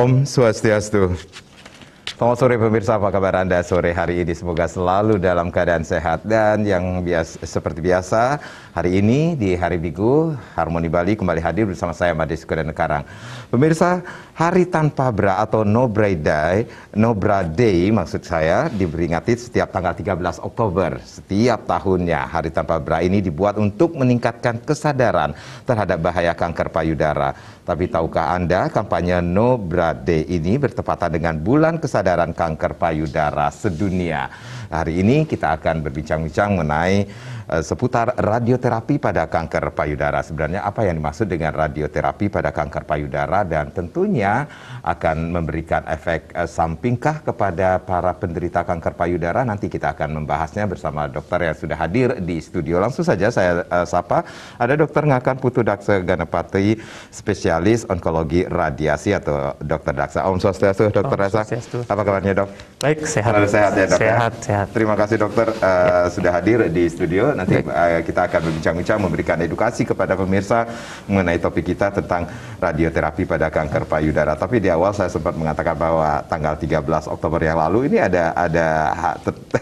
Om Swastiastu. Selamat sore pemirsa, apa kabar Anda sore hari ini? Semoga selalu dalam keadaan sehat. Dan yang seperti biasa, hari ini di hari Minggu, Harmoni Bali kembali hadir bersama saya, Mades Kudan Karang. Pemirsa, Hari Tanpa Bra atau No Bra Day maksud saya, diperingati setiap tanggal 13 Oktober setiap tahunnya. Hari Tanpa Bra ini dibuat untuk meningkatkan kesadaran terhadap bahaya kanker payudara. Tapi tahukah Anda, kampanye No Bra Day ini bertepatan dengan bulan kesadaran kanker payudara sedunia. Hari ini kita akan berbincang-bincang mengenai seputar radioterapi pada kanker payudara. Sebenarnya apa yang dimaksud dengan radioterapi pada kanker payudara, dan tentunya akan memberikan efek sampingkah kepada para penderita kanker payudara. Nanti kita akan membahasnya bersama dokter yang sudah hadir di studio. Langsung saja saya sapa, ada Dr. Ngakan Putu Daksa Ganapati, spesialis onkologi radiasi atau Dr. Daksa. Om Swastiastu, Dr. Daksa. Apa kabarnya, Dok? Baik, sehat. Sehat ya, Dok? Sehat. Terima kasih, Dokter, sudah hadir di studio. Nanti kita akan berbincang-bincang, memberikan edukasi kepada pemirsa mengenai topik kita tentang radioterapi pada kanker payudara. Tapi di awal saya sempat mengatakan bahwa tanggal 13 Oktober yang lalu ini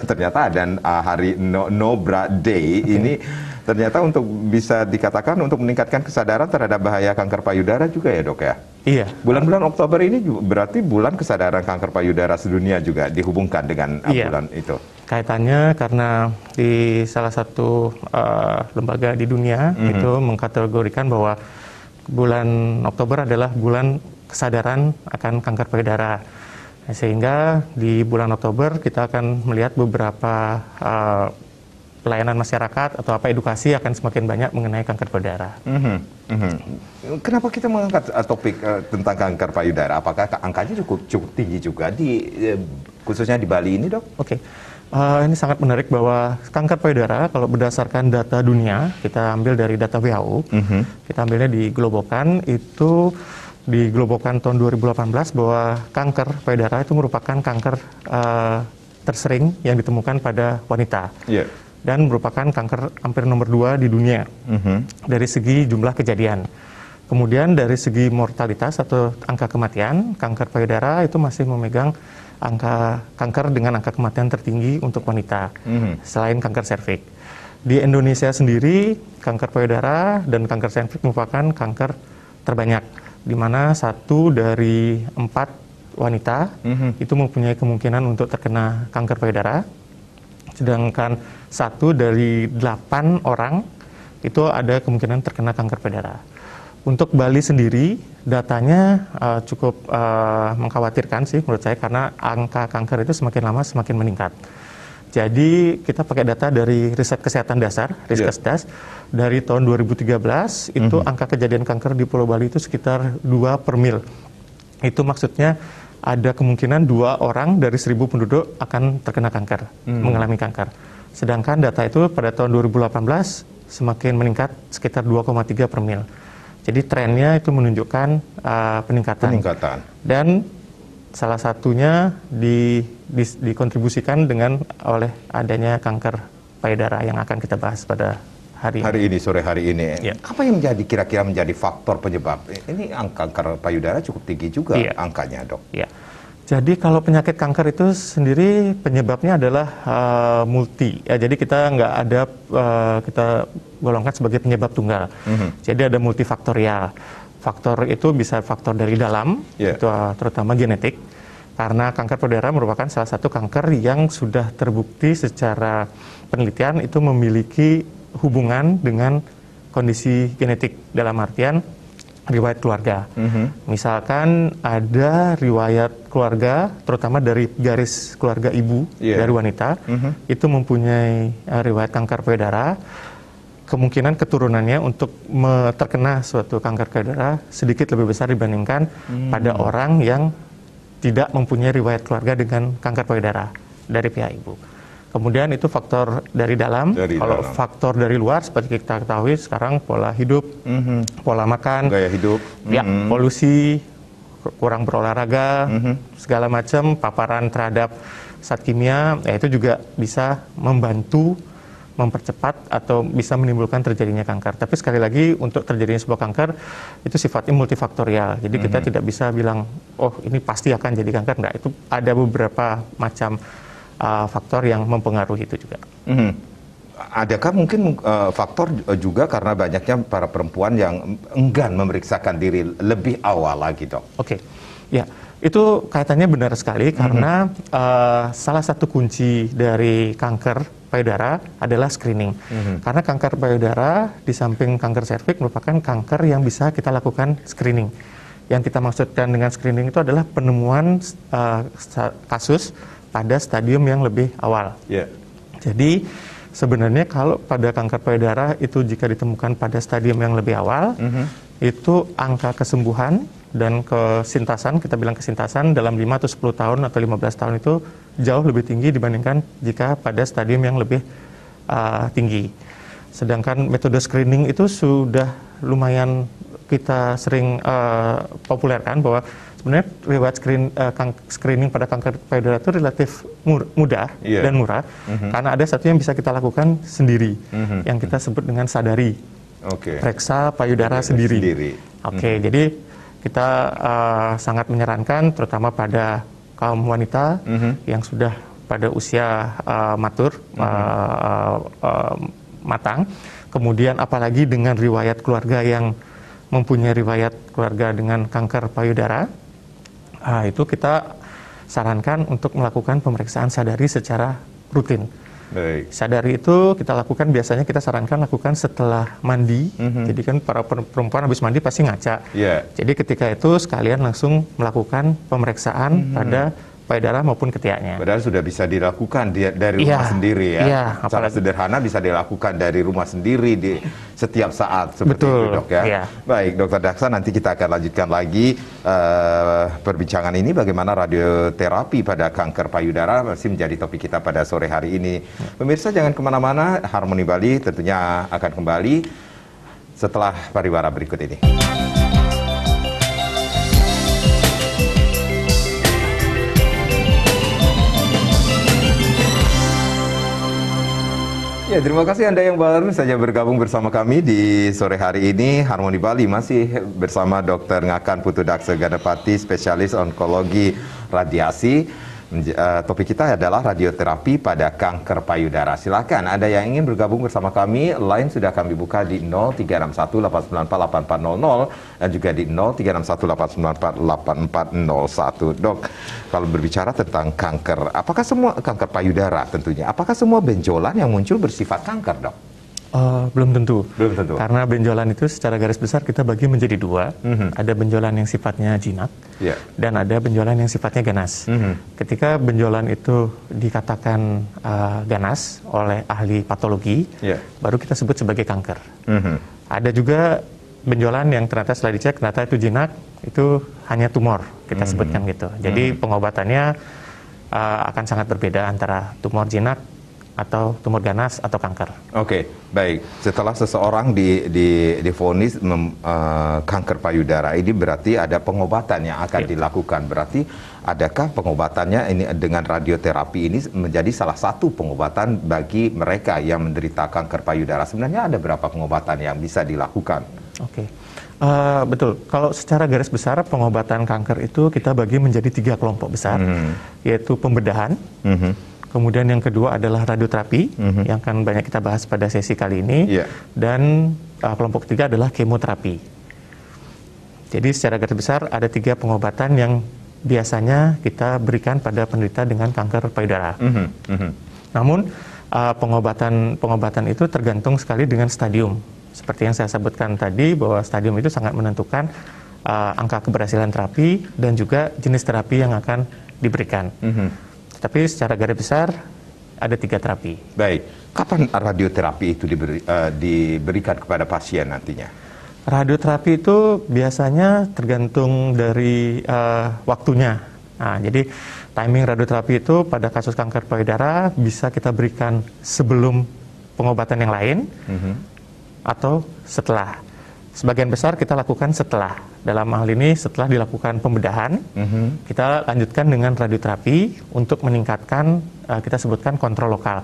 ternyata ada hari No Bra Day. Ini ternyata untuk bisa dikatakan untuk meningkatkan kesadaran terhadap bahaya kanker payudara juga ya, Dok ya? Iya. Bulan-bulan Oktober ini berarti bulan kesadaran kanker payudara sedunia juga dihubungkan dengan bulan itu. Kaitannya karena di salah satu lembaga di dunia itu mengkategorikan bahwa bulan Oktober adalah bulan kesadaran akan kanker payudara. Sehingga di bulan Oktober kita akan melihat beberapa pelayanan masyarakat atau edukasi akan semakin banyak mengenai kanker payudara. Kenapa kita mengangkat topik tentang kanker payudara? Apakah angkanya cukup tinggi juga khususnya di Bali ini, Dok? Oke. Ini sangat menarik bahwa kanker payudara kalau berdasarkan data dunia, kita ambil dari data WHO, kita ambilnya di Globokan, itu di Globokan tahun 2018 bahwa kanker payudara itu merupakan kanker tersering yang ditemukan pada wanita. Yeah. Dan merupakan kanker hampir nomor 2 di dunia dari segi jumlah kejadian. Kemudian dari segi mortalitas atau angka kematian, kanker payudara itu masih memegang angka kanker dengan angka kematian tertinggi untuk wanita, selain kanker serviks. Di Indonesia sendiri, kanker payudara dan kanker serviks merupakan kanker terbanyak, di mana 1 dari 4 wanita itu mempunyai kemungkinan untuk terkena kanker payudara, sedangkan 1 dari 8 orang itu ada kemungkinan terkena kanker payudara. Untuk Bali sendiri, datanya cukup mengkhawatirkan sih menurut saya, karena angka kanker itu semakin lama semakin meningkat. Jadi kita pakai data dari Riset Kesehatan Dasar, Riskesdas, dari tahun 2013, itu angka kejadian kanker di Pulau Bali itu sekitar 2 per mil. Itu maksudnya ada kemungkinan 2 orang dari 1.000 penduduk akan terkena kanker, mengalami kanker. Sedangkan data itu pada tahun 2018 semakin meningkat sekitar 2,3 per mil. Jadi trennya itu menunjukkan peningkatan. Dan salah satunya dikontribusikan oleh adanya kanker payudara yang akan kita bahas pada sore hari ini. Yeah. Apa yang kira-kira menjadi faktor penyebab? Ini angka kanker payudara cukup tinggi juga angkanya, Dok. Yeah. Jadi kalau penyakit kanker itu sendiri penyebabnya adalah multi. Ya, jadi kita nggak ada kita golongkan sebagai penyebab tunggal. Jadi ada multifaktorial. Faktor itu bisa faktor dari dalam, itu terutama genetik. Karena kanker payudara merupakan salah satu kanker yang sudah terbukti secara penelitian itu memiliki hubungan dengan kondisi genetik, dalam artian riwayat keluarga. Misalkan ada riwayat keluarga, terutama dari garis keluarga ibu dari wanita, itu mempunyai riwayat kanker payudara, kemungkinan keturunannya untuk terkena suatu kanker payudara sedikit lebih besar dibandingkan pada orang yang tidak mempunyai riwayat keluarga dengan kanker payudara dari pihak ibu. Kemudian itu faktor dari dalam. Kalau faktor dari luar, seperti kita ketahui sekarang pola hidup, pola makan, gaya hidup, polusi, kurang berolahraga, segala macam, paparan terhadap zat kimia, itu juga bisa membantu mempercepat atau bisa menimbulkan terjadinya kanker. Tapi sekali lagi untuk terjadinya sebuah kanker itu sifatnya multifaktorial. Jadi kita tidak bisa bilang, oh ini pasti akan jadi kanker. Enggak, itu ada beberapa macam faktor yang mempengaruhi itu juga. Adakah mungkin faktor juga karena banyaknya para perempuan yang enggan memeriksakan diri lebih awal lagi, Dok? Oke, ya. Itu kaitannya benar sekali karena salah satu kunci dari kanker payudara adalah screening. Karena kanker payudara di samping kanker serviks merupakan kanker yang bisa kita lakukan screening. Yang kita maksudkan dengan screening itu adalah penemuan kasus pada stadium yang lebih awal. Jadi sebenarnya kalau pada kanker payudara itu jika ditemukan pada stadium yang lebih awal, itu angka kesembuhan dan kesintasan, kita bilang kesintasan dalam 5 atau 10 tahun atau 15 tahun itu jauh lebih tinggi dibandingkan jika pada stadium yang lebih tinggi. Sedangkan metode screening itu sudah lumayan kita sering populerkan bahwa sebenarnya riwayat screening pada kanker payudara itu relatif mudah dan murah karena ada satu yang bisa kita lakukan sendiri yang kita sebut dengan sadari. Periksa payudara sendiri. Jadi kita sangat menyarankan terutama pada kaum wanita yang sudah pada usia matur, matang, kemudian apalagi dengan riwayat keluarga yang mempunyai riwayat keluarga dengan kanker payudara, itu kita sarankan untuk melakukan pemeriksaan sadari secara rutin. Sadari itu kita lakukan, biasanya kita sarankan lakukan setelah mandi. Jadi kan para perempuan habis mandi pasti ngaca. Jadi ketika itu sekalian langsung melakukan pemeriksaan pada payudara maupun ketiaknya. Padahal sudah bisa dilakukan dari rumah sendiri ya. Secara sederhana bisa dilakukan dari rumah sendiri di setiap saat seperti itu, Dok ya. Baik, Dr. Daksa, nanti kita akan lanjutkan lagi perbincangan ini bagaimana radioterapi pada kanker payudara masih menjadi topik kita pada sore hari ini. Pemirsa jangan kemana-mana, Harmoni Bali tentunya akan kembali setelah pariwara berikut ini. Ya, terima kasih Anda yang baru saja bergabung bersama kami di sore hari ini. Harmoni Bali masih bersama Dr. Ngakan Putu Daksa Ganapati, spesialis onkologi radiasi. Topik kita adalah radioterapi pada kanker payudara. Silakan Anda yang ingin bergabung bersama kami, line sudah kami buka di 0361 894 8400 dan juga di 0361 894 8401. Dok, kalau berbicara tentang kanker, apakah semua kanker payudara tentunya, apakah semua benjolan yang muncul bersifat kanker, Dok? Belum tentu. Belum tentu. Karena benjolan itu secara garis besar kita bagi menjadi dua. Ada benjolan yang sifatnya jinak dan ada benjolan yang sifatnya ganas. Ketika benjolan itu dikatakan ganas oleh ahli patologi, baru kita sebut sebagai kanker. Ada juga benjolan yang ternyata setelah dicek ternyata itu jinak, itu hanya tumor, kita sebutkan gitu. Jadi pengobatannya akan sangat berbeda antara tumor jinak atau tumor ganas atau kanker. Oke, baik. Setelah seseorang divonis kanker payudara, ini berarti ada pengobatan yang akan dilakukan. Berarti adakah pengobatannya ini dengan radioterapi ini menjadi salah satu pengobatan bagi mereka yang menderita kanker payudara? Sebenarnya ada berapa pengobatan yang bisa dilakukan? Betul. Kalau secara garis besar pengobatan kanker itu kita bagi menjadi 3 kelompok besar, yaitu pembedahan. Kemudian yang kedua adalah radioterapi, yang akan banyak kita bahas pada sesi kali ini. Dan kelompok ketiga adalah kemoterapi. Jadi secara garis besar ada 3 pengobatan yang biasanya kita berikan pada penderita dengan kanker payudara. Namun pengobatan itu tergantung sekali dengan stadium. Seperti yang saya sebutkan tadi, bahwa stadium itu sangat menentukan angka keberhasilan terapi dan juga jenis terapi yang akan diberikan. Tapi secara garis besar ada 3 terapi. Baik, kapan radioterapi itu diberikan kepada pasien nantinya? Radioterapi itu biasanya tergantung dari waktunya. Nah, jadi timing radioterapi itu pada kasus kanker payudara bisa kita berikan sebelum pengobatan yang lain atau setelah. Sebagian besar kita lakukan setelah. Dalam hal ini setelah dilakukan pembedahan, kita lanjutkan dengan radioterapi untuk meningkatkan, kita sebutkan kontrol lokal.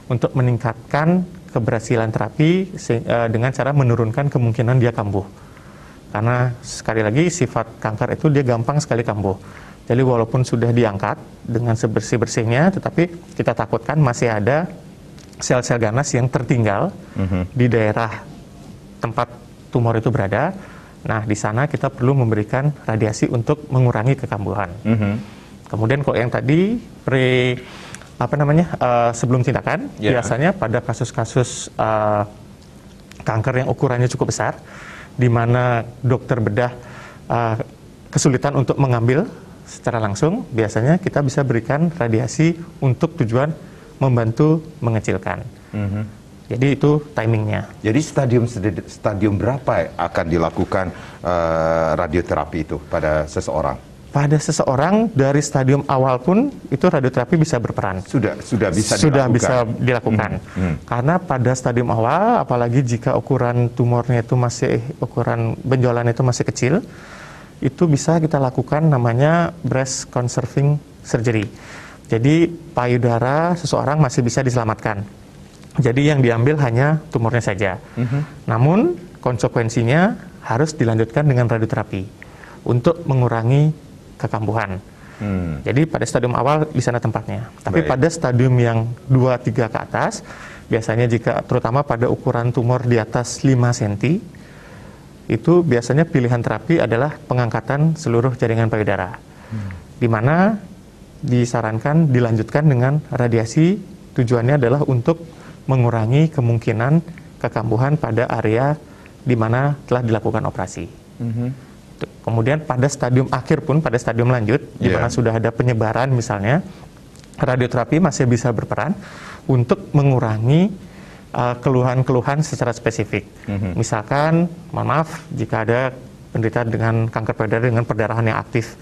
untuk meningkatkan keberhasilan terapi dengan cara menurunkan kemungkinan dia kambuh. Karena sekali lagi sifat kanker itu dia gampang sekali kambuh. Jadi walaupun sudah diangkat dengan sebersih-bersihnya, tetapi kita takutkan masih ada sel-sel ganas yang tertinggal di daerah tempat tumor itu berada. Nah, di sana kita perlu memberikan radiasi untuk mengurangi kekambuhan. Kemudian kalau yang tadi sebelum tindakan, biasanya pada kasus-kasus kanker yang ukurannya cukup besar, di mana dokter bedah kesulitan untuk mengambil secara langsung, biasanya kita bisa berikan radiasi untuk tujuan membantu mengecilkan. Jadi itu timingnya. Jadi stadium berapa akan dilakukan radioterapi itu pada seseorang? Pada seseorang dari stadium awal pun itu radioterapi bisa berperan. Sudah bisa dilakukan. Karena pada stadium awal, apalagi jika ukuran tumornya itu ukuran benjolan itu masih kecil, itu bisa kita lakukan namanya breast conserving surgery. Jadi payudara seseorang masih bisa diselamatkan. Jadi yang diambil hanya tumornya saja. Namun konsekuensinya harus dilanjutkan dengan radioterapi untuk mengurangi kekambuhan. Jadi pada stadium awal di sana tempatnya. Tapi pada stadium yang 2-3 ke atas, biasanya terutama pada ukuran tumor di atas 5 cm, itu biasanya pilihan terapi adalah pengangkatan seluruh jaringan payudara. Di mana disarankan dilanjutkan dengan radiasi, tujuannya adalah untuk mengurangi kemungkinan kekambuhan pada area di mana telah dilakukan operasi. Kemudian pada stadium akhir pun, pada stadium lanjut, di mana sudah ada penyebaran misalnya, radioterapi masih bisa berperan untuk mengurangi keluhan-keluhan secara spesifik. Misalkan, mohon maaf, jika ada penderita dengan kanker payudara dengan perdarahan yang aktif,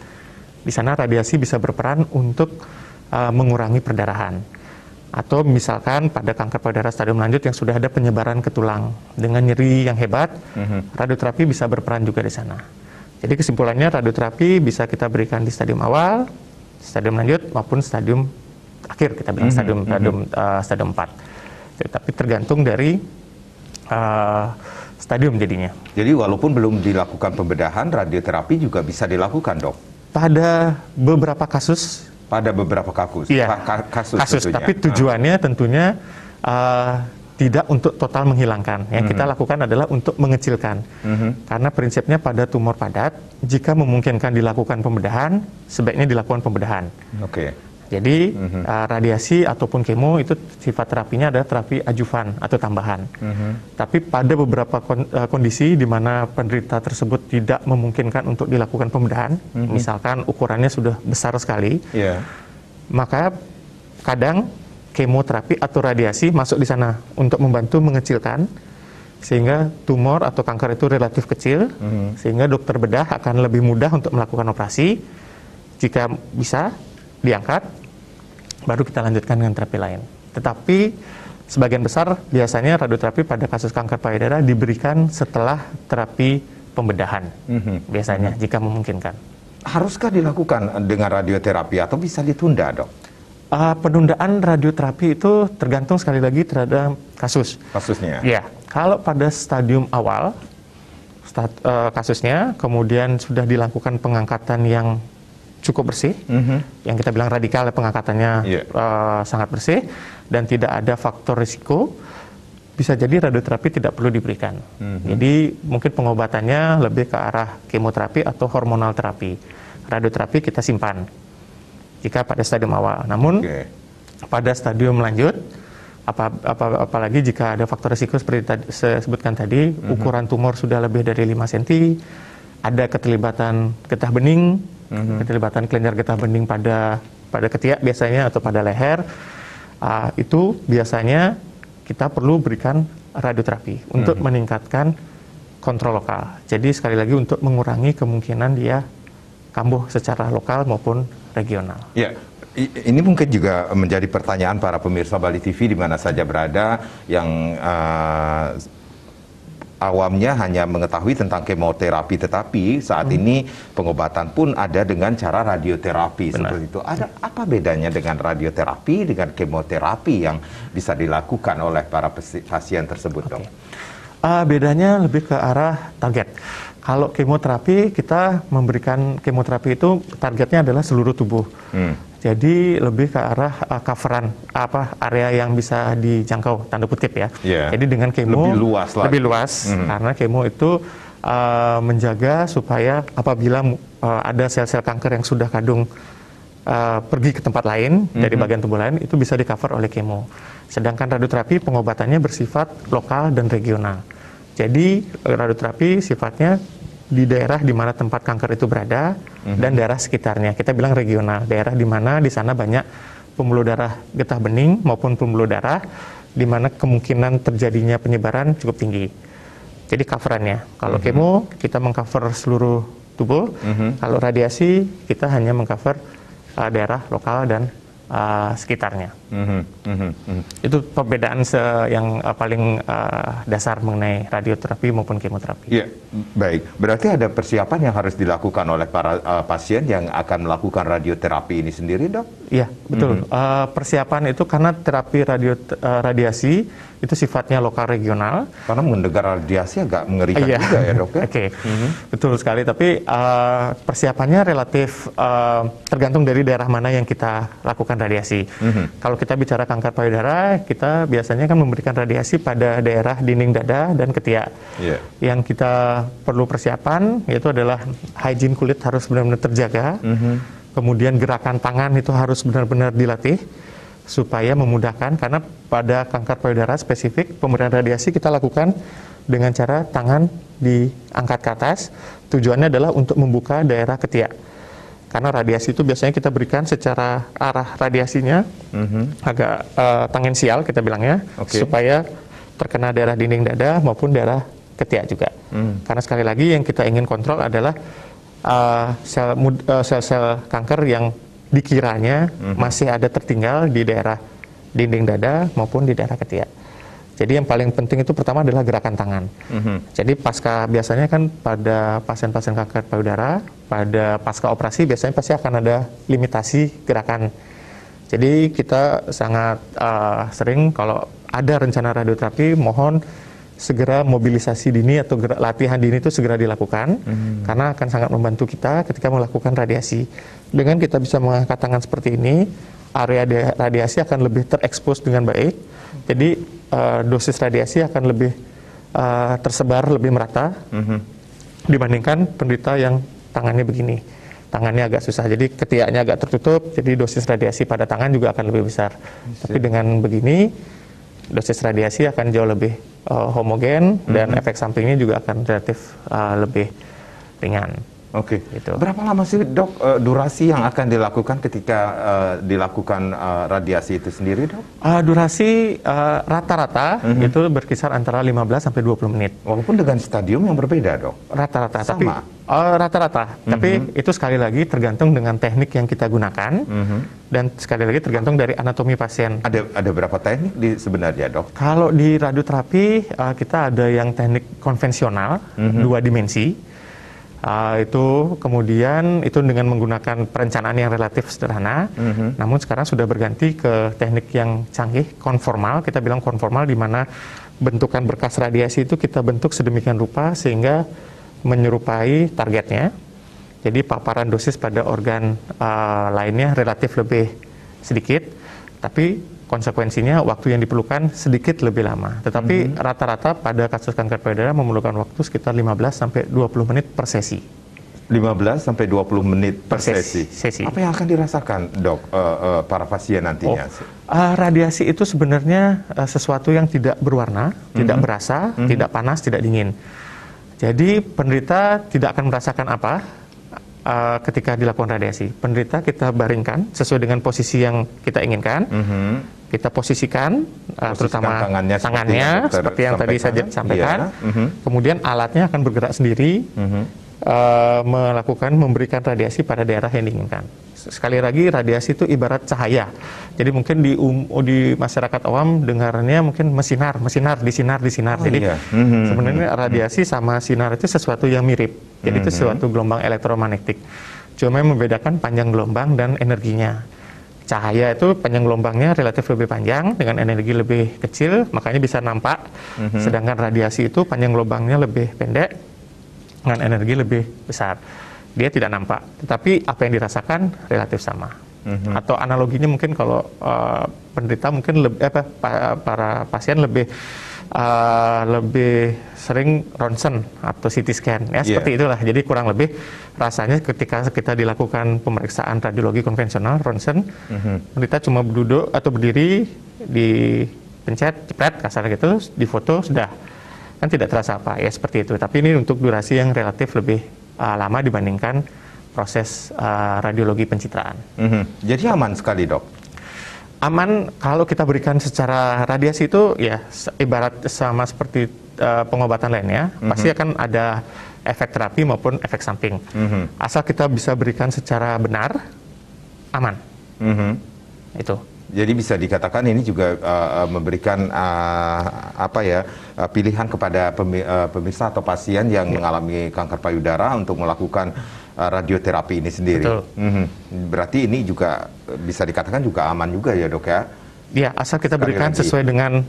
di sana radiasi bisa berperan untuk mengurangi perdarahan. Atau misalkan pada kanker payudara stadium lanjut yang sudah ada penyebaran ke tulang dengan nyeri yang hebat, radioterapi bisa berperan juga di sana. Jadi kesimpulannya radioterapi bisa kita berikan di stadium awal, stadium lanjut maupun stadium akhir, kita bilang stadium 4. Tapi tergantung dari stadium jadinya. Jadi walaupun belum dilakukan pembedahan, radioterapi juga bisa dilakukan, Dok? Pada beberapa kasus. Pada beberapa kasus? Iya, kasus tapi tujuannya tentunya tidak untuk total menghilangkan. Yang kita lakukan adalah untuk mengecilkan. Karena prinsipnya pada tumor padat, jika memungkinkan dilakukan pembedahan, sebaiknya dilakukan pembedahan. Jadi radiasi ataupun kemo itu sifat terapinya adalah terapi adjuvan atau tambahan. Tapi pada beberapa kondisi di mana penderita tersebut tidak memungkinkan untuk dilakukan pembedahan, misalkan ukurannya sudah besar sekali, maka kadang kemoterapi atau radiasi masuk di sana untuk membantu mengecilkan sehingga tumor atau kanker itu relatif kecil, sehingga dokter bedah akan lebih mudah untuk melakukan operasi. Jika bisa diangkat, baru kita lanjutkan dengan terapi lain. Tetapi sebagian besar biasanya radioterapi pada kasus kanker payudara diberikan setelah terapi pembedahan, biasanya jika memungkinkan. Haruskah dilakukan dengan radioterapi atau bisa ditunda, Dok? Penundaan radioterapi itu tergantung sekali lagi terhadap kasusnya. Ya, kalau pada stadium awal kasusnya, kemudian sudah dilakukan pengangkatan yang cukup bersih, yang kita bilang radikal, pengangkatannya sangat bersih dan tidak ada faktor risiko, bisa jadi radioterapi tidak perlu diberikan. Jadi mungkin pengobatannya lebih ke arah kemoterapi atau hormonal terapi. Radioterapi kita simpan jika pada stadium awal. Namun pada stadium lanjut, apalagi jika ada faktor risiko seperti saya sebutkan tadi, ukuran tumor sudah lebih dari 5 cm, ada keterlibatan getah bening, keterlibatan kelenjar getah bening pada ketiak biasanya atau pada leher, itu biasanya kita perlu berikan radioterapi untuk meningkatkan kontrol lokal. Jadi sekali lagi untuk mengurangi kemungkinan dia kambuh secara lokal maupun regional. Ya, ini mungkin juga menjadi pertanyaan para pemirsa Bali TV di mana saja berada yang awamnya hanya mengetahui tentang kemoterapi, tetapi saat ini pengobatan pun ada dengan cara radioterapi. Benar. Seperti itu. Ada apa bedanya dengan radioterapi dengan kemoterapi yang bisa dilakukan oleh para pasien tersebut, Dok? Bedanya lebih ke arah target. Kalau kemoterapi, kita memberikan kemoterapi itu targetnya adalah seluruh tubuh. Jadi lebih ke arah coveran area yang bisa dijangkau, tanda kutip ya. Yeah. Jadi dengan kemo lebih luas karena kemo itu menjaga supaya apabila ada sel-sel kanker yang sudah kadung pergi ke tempat lain dari bagian tubuh lain, itu bisa di cover oleh kemo. Sedangkan radioterapi pengobatannya bersifat lokal dan regional. Jadi radioterapi sifatnya di daerah di mana tempat kanker itu berada dan daerah sekitarnya. Kita bilang regional, daerah di mana di sana banyak pembuluh darah getah bening maupun pembuluh darah di mana kemungkinan terjadinya penyebaran cukup tinggi. Jadi coverannya. Kalau kemo kita mengcover seluruh tubuh, kalau radiasi kita hanya mengcover daerah lokal dan sekitarnya. Itu perbedaan yang paling dasar mengenai radioterapi maupun kemoterapi. Ya, baik. Berarti ada persiapan yang harus dilakukan oleh para pasien yang akan melakukan radioterapi ini sendiri, Dok? Iya, betul. Persiapan itu karena terapi radiasi itu sifatnya lokal regional. Karena mendengar radiasi agak mengerikan juga ya, Dok? Ya? Oke, betul sekali. Tapi persiapannya relatif tergantung dari daerah mana yang kita lakukan radiasi. Kalau kita bicara kanker payudara, kita biasanya kan memberikan radiasi pada daerah dinding dada dan ketiak. Yang kita perlu persiapan yaitu adalah hygiene kulit harus benar-benar terjaga. Kemudian gerakan tangan itu harus benar-benar dilatih supaya memudahkan, karena pada kanker payudara spesifik pemberian radiasi kita lakukan dengan cara tangan diangkat ke atas. Tujuannya adalah untuk membuka daerah ketiak. Karena radiasi itu biasanya kita berikan secara arah radiasinya agak tangensial kita bilangnya, supaya terkena daerah dinding dada maupun daerah ketiak juga. Karena sekali lagi yang kita ingin kontrol adalah sel-sel kanker yang dikiranya masih ada tertinggal di daerah dinding dada maupun di daerah ketiak. Jadi yang paling penting itu pertama adalah gerakan tangan. Jadi biasanya kan pada pasien-pasien kanker payudara, pada pasca operasi biasanya pasti akan ada limitasi gerakan. Jadi kita sangat sering kalau ada rencana radioterapi, mohon segera mobilisasi dini atau latihan dini itu segera dilakukan, karena akan sangat membantu kita ketika melakukan radiasi. Dengan kita bisa mengangkat tangan seperti ini, area radiasi akan lebih terekspos dengan baik. Jadi dosis radiasi akan lebih tersebar lebih merata dibandingkan penderita yang tangannya begini. Tangannya agak susah, jadi ketiaknya agak tertutup, jadi dosis radiasi pada tangan juga akan lebih besar. Tapi dengan begini, dosis radiasi akan jauh lebih homogen dan efek sampingnya juga akan relatif lebih ringan. Oke. Gitu. Berapa lama sih, Dok, durasi yang akan dilakukan ketika dilakukan radiasi itu sendiri, Dok? Durasi rata-rata itu berkisar antara 15 sampai 20 menit. Walaupun dengan stadium yang berbeda, Dok? Rata-rata. Sama? Tapi rata-rata. Tapi itu sekali lagi tergantung dengan teknik yang kita gunakan dan sekali lagi tergantung dari anatomi pasien. Ada berapa teknik sebenarnya, Dok? Kalau di radioterapi kita ada yang teknik konvensional 2 dimensi. Itu kemudian itu dengan menggunakan perencanaan yang relatif sederhana, namun sekarang sudah berganti ke teknik yang canggih, konformal. Kita bilang konformal di mana bentukan berkas radiasi itu kita bentuk sedemikian rupa sehingga menyerupai targetnya. Jadi paparan dosis pada organ lainnya relatif lebih sedikit, tapi konsekuensinya waktu yang diperlukan sedikit lebih lama. Tetapi rata-rata pada kasus kanker payudara memerlukan waktu sekitar 15 sampai 20 menit per sesi. 15 sampai 20 menit per sesi. Apa yang akan dirasakan, Dok, para pasien nantinya? Radiasi itu sebenarnya sesuatu yang tidak berwarna, tidak berasa, tidak panas, tidak dingin. Jadi penderita tidak akan merasakan apa ketika dilakukan radiasi. Penderita kita baringkan sesuai dengan posisi yang kita inginkan. Kita posisikan terutama tangannya seperti yang tadi saya sampaikan. Kemudian alatnya akan bergerak sendiri, memberikan radiasi pada daerah yang diinginkan. sekali lagi radiasi itu ibarat cahaya. Jadi mungkin di masyarakat awam dengarnya mungkin mesinar, disinar. Jadi sebenarnya radiasi sama sinar itu sesuatu yang mirip. Jadi itu suatu gelombang elektromagnetik. Cuma yang membedakan panjang gelombang dan energinya. Cahaya itu panjang gelombangnya relatif lebih panjang dengan energi lebih kecil, makanya bisa nampak. Sedangkan radiasi itu panjang gelombangnya lebih pendek dengan energi lebih besar. Dia tidak nampak, tetapi apa yang dirasakan relatif sama. Atau analoginya mungkin kalau penderita mungkin para pasien lebih sering ronsen atau CT scan ya seperti itulah. Jadi kurang lebih rasanya ketika kita dilakukan pemeriksaan radiologi konvensional ronsen, penderita cuma duduk atau berdiri, dipencet, jepret kasar gitu, difoto sudah, kan tidak terasa apa ya seperti itu. Tapi ini untuk durasi yang relatif lebih lama dibandingkan proses radiologi pencitraan. Jadi aman sekali, Dok? Aman kalau kita berikan secara radiasi itu ya ibarat sama seperti pengobatan lainnya, pasti akan ada efek terapi maupun efek samping. Asal kita bisa berikan secara benar, aman. Itu. Jadi bisa dikatakan ini juga memberikan pilihan kepada pemirsa atau pasien yang mengalami kanker payudara untuk melakukan radioterapi ini sendiri. Betul. Berarti ini juga bisa dikatakan juga aman juga ya, Dok ya? Ya, asal kita berikan sesuai dengan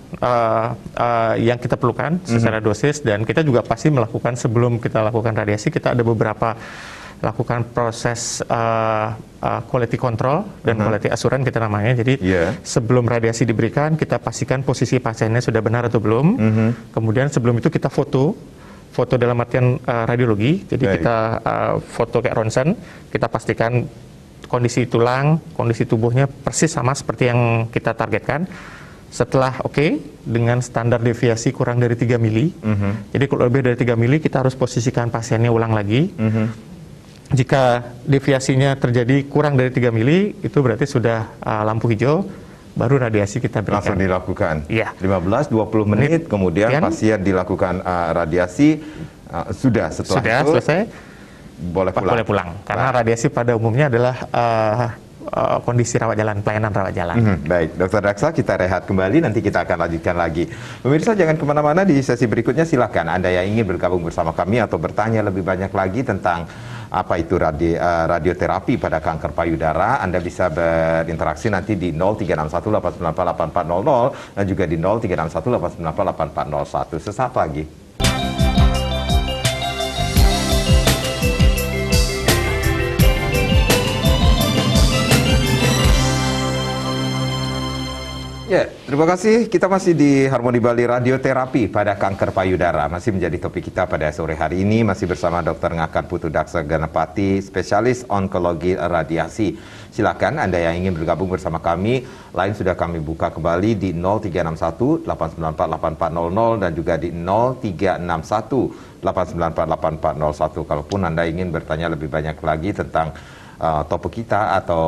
yang kita perlukan secara dosis, dan kita juga pasti melakukan sebelum kita lakukan radiasi, kita ada beberapa lakukan proses quality control dan quality assurance kita namanya. Jadi sebelum radiasi diberikan, kita pastikan posisi pasiennya sudah benar atau belum. Kemudian sebelum itu kita foto dalam artian radiologi. Jadi kita foto kayak ronsen, kita pastikan kondisi tulang, kondisi tubuhnya persis sama seperti yang kita targetkan. Setelah dengan standar deviasi kurang dari 3 mili. Jadi kalau lebih dari 3 mili kita harus posisikan pasiennya ulang lagi. Jika deviasinya terjadi kurang dari 3 mili, itu berarti sudah lampu hijau, baru radiasi kita berikan. Langsung dilakukan? Iya. 15-20 menit, kemudian pasien dilakukan radiasi, setelah itu selesai, boleh pulang. Karena radiasi pada umumnya adalah kondisi rawat jalan, pelayanan rawat jalan. Baik, Dr. Daksa, kita rehat kembali, nanti kita akan lanjutkan lagi. Pemirsa, jangan kemana-mana, di sesi berikutnya silakan Anda yang ingin bergabung bersama kami atau bertanya lebih banyak lagi tentang apa itu radioterapi pada kanker payudara. Anda bisa berinteraksi nanti di 0361898400 dan juga di 0361898401. Sesaat lagi. Ya, terima kasih. Kita masih di Harmoni Bali, radioterapi pada kanker payudara. Masih menjadi topik kita pada sore hari ini. Masih bersama Dr. Ngakan Putu Daksa Ganapati, spesialis onkologi radiasi. Silakan Anda yang ingin bergabung bersama kami. Lain sudah kami buka kembali di 0361-894-8400 dan juga di 0361-894-8401. Kalaupun Anda ingin bertanya lebih banyak lagi tentang topik kita atau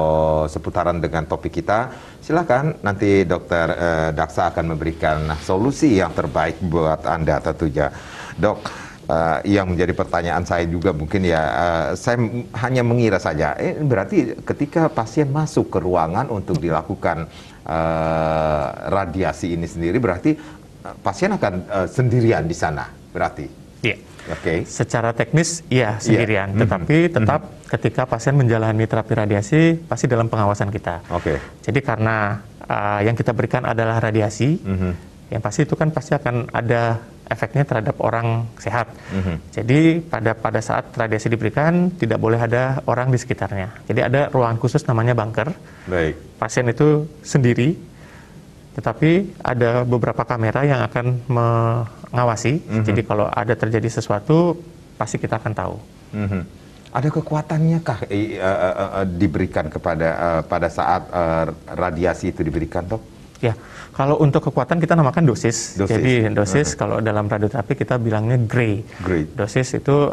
seputaran dengan topik kita, silakan nanti Dr. Daksa akan memberikan solusi yang terbaik buat Anda tentunya. Dok, yang menjadi pertanyaan saya juga mungkin saya hanya mengira saja, berarti ketika pasien masuk ke ruangan untuk dilakukan radiasi ini sendiri, berarti pasien akan sendirian di sana, berarti? Iya. Secara teknis sendirian, tetapi tetap ketika pasien menjalani terapi radiasi pasti dalam pengawasan kita. Jadi karena yang kita berikan adalah radiasi, yang pasti itu kan pasti akan ada efeknya terhadap orang sehat. Jadi pada saat radiasi diberikan tidak boleh ada orang di sekitarnya. Jadi ada ruangan khusus namanya bunker. Pasien itu sendiri, tetapi ada beberapa kamera yang akan mengawasi. Jadi kalau ada terjadi sesuatu, pasti kita akan tahu. Ada kekuatannya kah diberikan pada saat radiasi itu diberikan, Dok? Ya, kalau untuk kekuatan kita namakan dosis. Jadi dosis kalau dalam radioterapi kita bilangnya gray. Dosis itu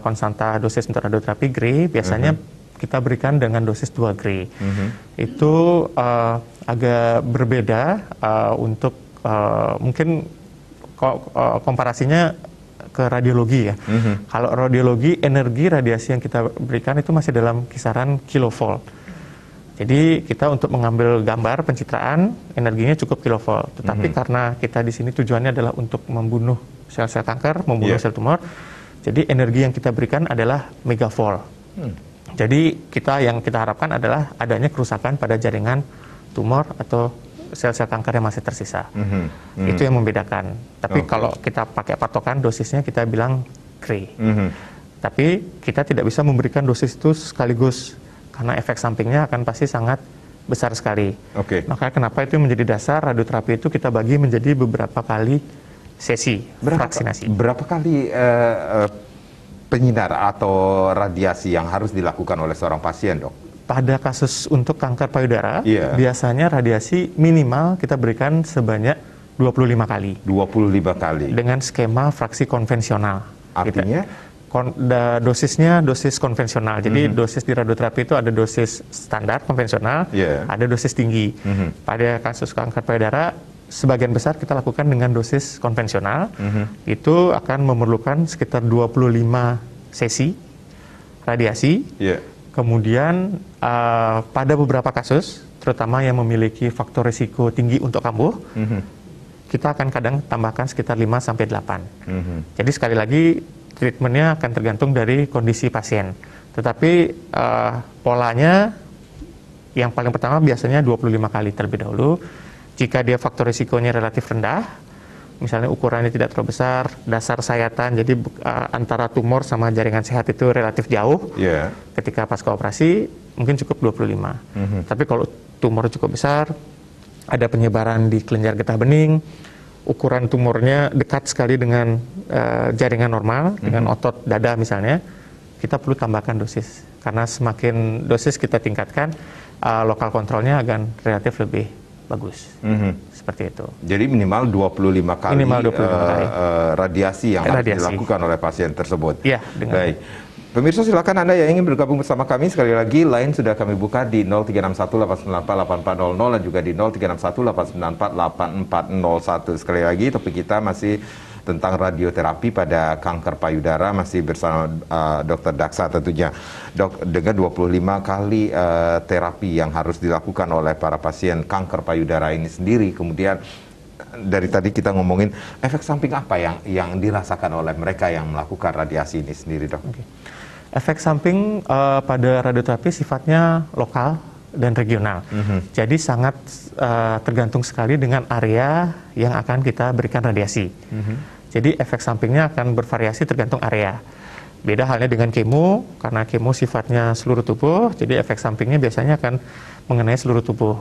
konstanta dosis untuk radioterapi gray biasanya kita berikan dengan dosis 2 gray. Itu agak berbeda untuk mungkin komparasinya ke radiologi ya. Kalau radiologi, energi radiasi yang kita berikan itu masih dalam kisaran kilovolt. Jadi kita untuk mengambil gambar pencitraan energinya cukup kilovolt. Tetapi karena kita di sini tujuannya adalah untuk membunuh sel-sel kanker, membunuh sel tumor. Jadi energi yang kita berikan adalah megavolt. Jadi yang kita harapkan adalah adanya kerusakan pada jaringan tumor atau sel-sel kanker yang masih tersisa. Itu yang membedakan. Tapi kalau kita pakai patokan dosisnya kita bilang Cray. Tapi kita tidak bisa memberikan dosis itu sekaligus karena efek sampingnya akan pasti sangat besar sekali. Maka kenapa itu menjadi dasar radioterapi itu kita bagi menjadi beberapa kali sesi vaksinasi. Berapa kali penyinar atau radiasi yang harus dilakukan oleh seorang pasien, Dok? Pada kasus untuk kanker payudara, biasanya radiasi minimal kita berikan sebanyak 25 kali. 25 kali. Dengan skema fraksi konvensional. Artinya? Dosisnya dosis konvensional. Jadi dosis di radioterapi itu ada dosis standar konvensional, ada dosis tinggi. Pada kasus kanker payudara, sebagian besar kita lakukan dengan dosis konvensional. Itu akan memerlukan sekitar 25 sesi radiasi. Kemudian pada beberapa kasus, terutama yang memiliki faktor risiko tinggi untuk kambuh, kita akan kadang tambahkan sekitar 5-8. Jadi sekali lagi, treatmentnya akan tergantung dari kondisi pasien. Tetapi polanya yang paling pertama biasanya 25 kali terlebih dahulu. Jika dia faktor risikonya relatif rendah, misalnya ukurannya tidak terlalu besar, dasar sayatan, jadi antara tumor sama jaringan sehat itu relatif jauh, ketika pasca operasi mungkin cukup 25. Tapi kalau tumor cukup besar, ada penyebaran di kelenjar getah bening, ukuran tumornya dekat sekali dengan jaringan normal, dengan otot dada misalnya, kita perlu tambahkan dosis. Karena semakin dosis kita tingkatkan, lokal kontrolnya akan relatif lebih bagus. Seperti itu. Jadi minimal 25 kali, radiasi yang harus dilakukan oleh pasien tersebut. Iya, baik. Pemirsa, silakan Anda yang ingin bergabung bersama kami. Sekali lagi, line sudah kami buka di 0361-894-8400 dan juga di 0361-894-8401. Sekali lagi, topik kita masih tentang radioterapi pada kanker payudara, masih bersama Dr. Daksa tentunya. Dok, dengan 25 kali terapi yang harus dilakukan oleh para pasien kanker payudara ini sendiri, kemudian dari tadi kita ngomongin efek samping apa yang dirasakan oleh mereka yang melakukan radiasi ini sendiri, Dok? Efek samping pada radioterapi sifatnya lokal dan regional. Jadi sangat tergantung sekali dengan area yang akan kita berikan radiasi. Jadi efek sampingnya akan bervariasi tergantung area. Beda halnya dengan kemo, karena kemo sifatnya seluruh tubuh, jadi efek sampingnya biasanya akan mengenai seluruh tubuh.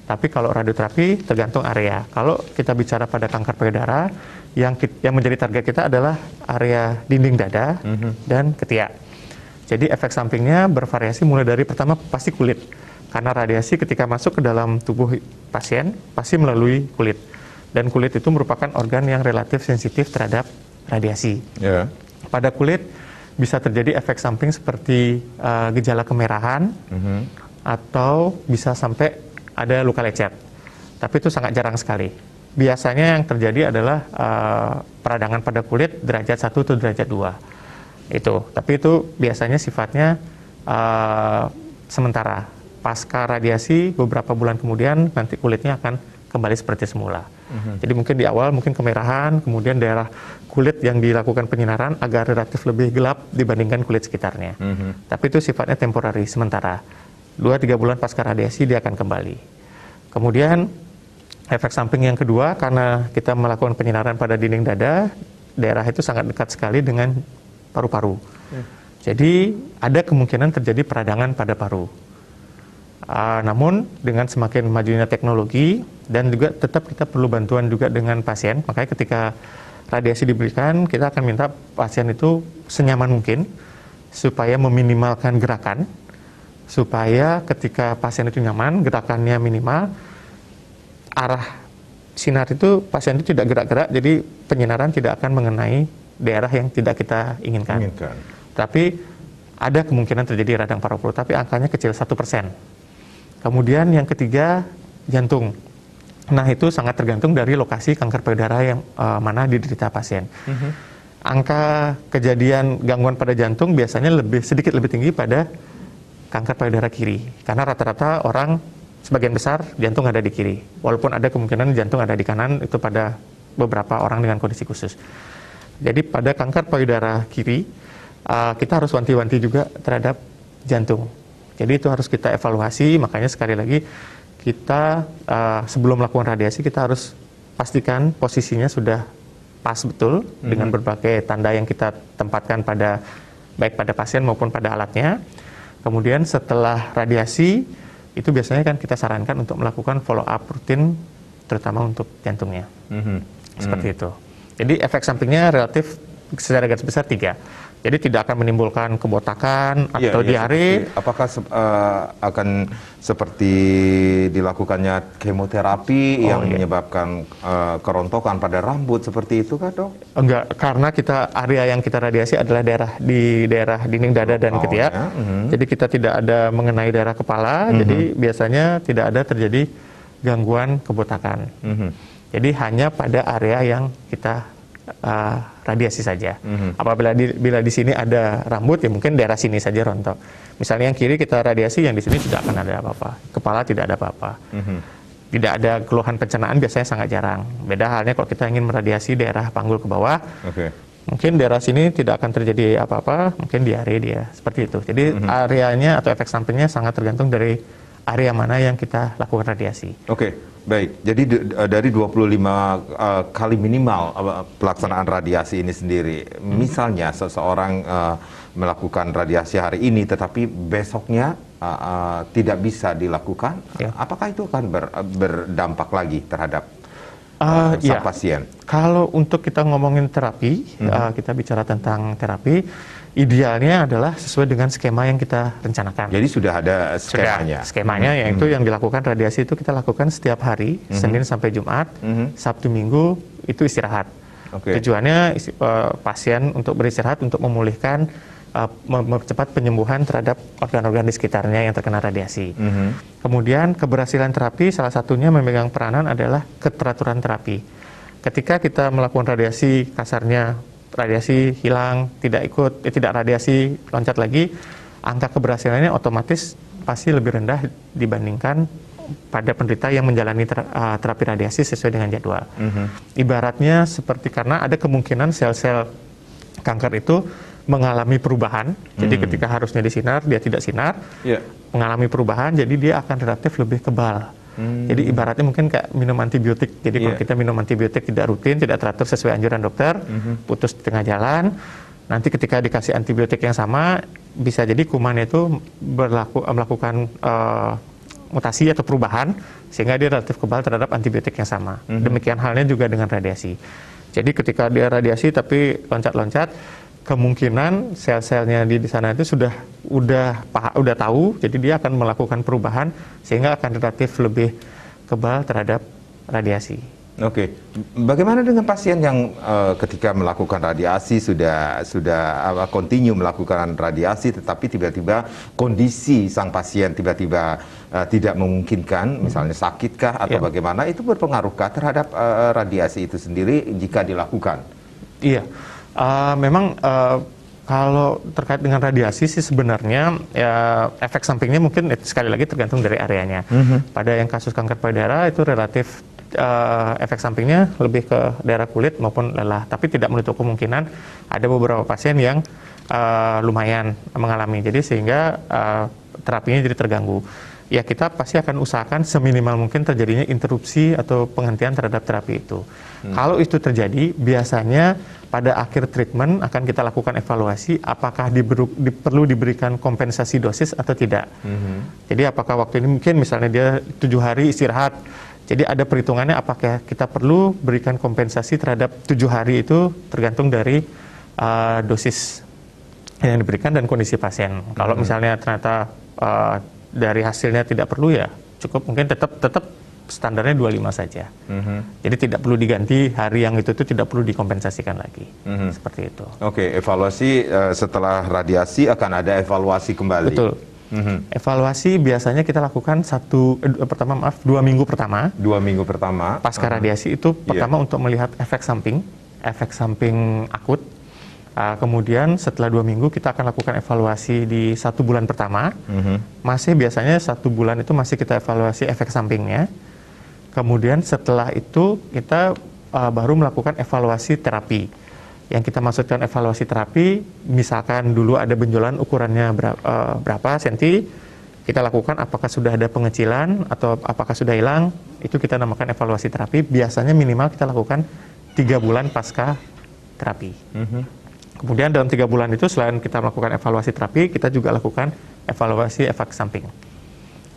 Tapi kalau radioterapi tergantung area. Kalau kita bicara pada kanker payudara, yang menjadi target kita adalah area dinding dada dan ketiak. Jadi efek sampingnya bervariasi mulai dari pertama pasti kulit. Karena radiasi ketika masuk ke dalam tubuh pasien pasti melalui kulit. Dan kulit itu merupakan organ yang relatif sensitif terhadap radiasi. Pada kulit bisa terjadi efek samping seperti gejala kemerahan atau bisa sampai ada luka lecet. Tapi itu sangat jarang sekali. Biasanya yang terjadi adalah peradangan pada kulit derajat 1 atau derajat 2. Tapi itu biasanya sifatnya sementara. Pasca radiasi beberapa bulan kemudian nanti kulitnya akan kembali seperti semula. Jadi mungkin di awal mungkin kemerahan, kemudian daerah kulit yang dilakukan penyinaran agak relatif lebih gelap dibandingkan kulit sekitarnya. Tapi itu sifatnya temporary, sementara. 2-3 bulan pasca radiasi dia akan kembali. Kemudian efek samping yang kedua, karena kita melakukan penyinaran pada dinding dada, daerah itu sangat dekat sekali dengan paru-paru. Jadi ada kemungkinan terjadi peradangan pada paru. Namun dengan semakin majunya teknologi dan juga tetap kita perlu bantuan juga dengan pasien, makanya ketika radiasi diberikan kita akan minta pasien itu senyaman mungkin supaya meminimalkan gerakan, supaya ketika pasien itu nyaman, gerakannya minimal, arah sinar itu pasien itu tidak gerak-gerak, jadi penyinaran tidak akan mengenai daerah yang tidak kita inginkan. Tapi ada kemungkinan terjadi radang paru-paru, tapi angkanya kecil 1%. Kemudian yang ketiga, jantung. Nah itu sangat tergantung dari lokasi kanker payudara yang mana diderita pasien. Angka kejadian gangguan pada jantung biasanya sedikit lebih tinggi pada kanker payudara kiri. Karena rata-rata orang sebagian besar jantung ada di kiri. Walaupun ada kemungkinan jantung ada di kanan, itu pada beberapa orang dengan kondisi khusus. Jadi pada kanker payudara kiri, kita harus wanti-wanti juga terhadap jantung. Jadi itu harus kita evaluasi, makanya sekali lagi kita sebelum melakukan radiasi kita harus pastikan posisinya sudah pas betul dengan berbagai tanda yang kita tempatkan pada baik pada pasien maupun pada alatnya. Kemudian setelah radiasi itu biasanya kan kita sarankan untuk melakukan follow up rutin terutama untuk jantungnya. Seperti itu. Jadi efek sampingnya relatif secara garis besar 3. Jadi tidak akan menimbulkan kebotakan atau diare. Apakah akan seperti dilakukannya kemoterapi yang menyebabkan kerontokan pada rambut seperti itu kah, Dok? Enggak, karena area yang kita radiasi adalah daerah dinding dada dan ketiak. Jadi kita tidak ada mengenai daerah kepala. Jadi biasanya tidak ada terjadi gangguan kebotakan. Jadi hanya pada area yang kita radiasi saja. Apabila bila di sini ada rambut, ya mungkin daerah sini saja rontok. Misalnya yang kiri kita radiasi, yang di sini tidak akan ada apa-apa. Kepala tidak ada apa-apa. Tidak ada keluhan pencernaan, biasanya sangat jarang. Beda halnya kalau kita ingin meradiasi daerah panggul ke bawah. Mungkin daerah sini tidak akan terjadi apa-apa, mungkin diare dia. Seperti itu. Jadi areanya atau efek sampingnya sangat tergantung dari area mana yang kita lakukan radiasi. Baik, jadi dari 25 kali minimal pelaksanaan radiasi ini sendiri, misalnya seseorang melakukan radiasi hari ini tetapi besoknya tidak bisa dilakukan, apakah itu akan berdampak lagi terhadap sang pasien? Kalau untuk kita ngomongin terapi, kita bicara tentang terapi, idealnya adalah sesuai dengan skema yang kita rencanakan. Jadi sudah ada skemanya? Skemanya yaitu yang dilakukan radiasi itu kita lakukan setiap hari, Senin sampai Jumat, Sabtu Minggu itu istirahat. Tujuannya pasien untuk beristirahat untuk memulihkan, mempercepat penyembuhan terhadap organ-organ di sekitarnya yang terkena radiasi. Kemudian keberhasilan terapi salah satunya memegang peranan adalah keteraturan terapi. Ketika kita melakukan radiasi, kasarnya radiasi hilang, tidak radiasi, loncat lagi, angka keberhasilannya otomatis pasti lebih rendah dibandingkan pada penderita yang menjalani terapi radiasi sesuai dengan jadwal. Ibaratnya seperti karena ada kemungkinan sel-sel kanker itu mengalami perubahan, jadi ketika harusnya disinar, dia tidak sinar, mengalami perubahan, jadi dia akan relatif lebih kebal. Jadi ibaratnya mungkin kayak minum antibiotik. Jadi kalau kita minum antibiotik tidak rutin, tidak teratur sesuai anjuran dokter, putus di tengah jalan, nanti ketika dikasih antibiotik yang sama, bisa jadi kuman itu melakukan mutasi atau perubahan, sehingga dia relatif kebal terhadap antibiotik yang sama. Demikian halnya juga dengan radiasi. Jadi ketika dia radiasi tapi loncat-loncat, kemungkinan sel-selnya di sana itu udah tahu, jadi dia akan melakukan perubahan sehingga akan relatif lebih kebal terhadap radiasi. Bagaimana dengan pasien yang ketika melakukan radiasi sudah continue melakukan radiasi, tetapi tiba-tiba kondisi sang pasien tiba-tiba tidak memungkinkan, misalnya sakitkah atau bagaimana, itu berpengaruhkah terhadap radiasi itu sendiri jika dilakukan? Memang kalau terkait dengan radiasi sih sebenarnya efek sampingnya mungkin sekali lagi tergantung dari areanya. Pada yang kasus kanker payudara itu relatif efek sampingnya lebih ke daerah kulit maupun lelah, tapi tidak menutup kemungkinan ada beberapa pasien yang lumayan mengalami, jadi sehingga terapinya jadi terganggu. Ya kita pasti akan usahakan seminimal mungkin terjadinya interupsi atau penghentian terhadap terapi itu. Kalau itu terjadi, biasanya pada akhir treatment akan kita lakukan evaluasi apakah perlu diberikan kompensasi dosis atau tidak. Jadi apakah waktu ini mungkin misalnya dia 7 hari istirahat, jadi ada perhitungannya apakah kita perlu berikan kompensasi terhadap 7 hari itu tergantung dari dosis yang diberikan dan kondisi pasien. Kalau misalnya ternyata dari hasilnya tidak perlu, ya cukup mungkin tetap standarnya 25 saja. Jadi tidak perlu diganti, hari yang itu tidak perlu dikompensasikan lagi. Seperti itu. Evaluasi setelah radiasi akan ada evaluasi kembali. Betul. Evaluasi biasanya kita lakukan 2 minggu pertama. 2 minggu pertama. Pasca radiasi itu pertama untuk melihat efek samping akut. Kemudian setelah 2 minggu kita akan lakukan evaluasi di 1 bulan pertama. Masih biasanya 1 bulan itu masih kita evaluasi efek sampingnya. Kemudian setelah itu kita baru melakukan evaluasi terapi. Yang kita maksudkan evaluasi terapi, misalkan dulu ada benjolan ukurannya berapa senti, kita lakukan apakah sudah ada pengecilan atau apakah sudah hilang, itu kita namakan evaluasi terapi. Biasanya minimal kita lakukan 3 bulan pasca terapi. Kemudian dalam 3 bulan itu selain kita melakukan evaluasi terapi, kita juga lakukan evaluasi efek samping.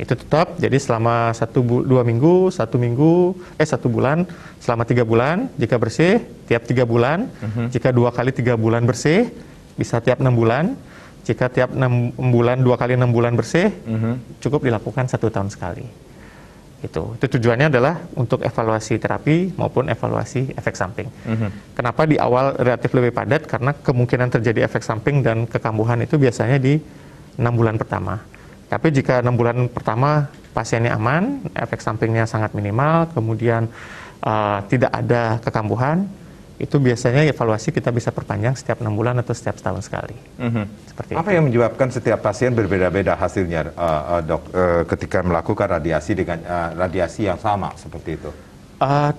Itu tetap, jadi selama 1 bulan, selama 3 bulan, jika bersih, tiap 3 bulan, jika 2 kali 3 bulan bersih, bisa tiap 6 bulan, jika tiap 6 bulan, 2 kali 6 bulan bersih, cukup dilakukan 1 tahun sekali. Itu tujuannya adalah untuk evaluasi terapi maupun evaluasi efek samping. Kenapa di awal relatif lebih padat? Karena kemungkinan terjadi efek samping dan kekambuhan itu biasanya di 6 bulan pertama. Tapi jika 6 bulan pertama pasiennya aman, efek sampingnya sangat minimal, kemudian tidak ada kekambuhan, itu biasanya evaluasi kita bisa perpanjang setiap 6 bulan atau setiap setahun sekali. Seperti Apa itu. yang menyebabkan setiap pasien berbeda-beda hasilnya, dok, ketika melakukan radiasi dengan radiasi yang sama seperti itu?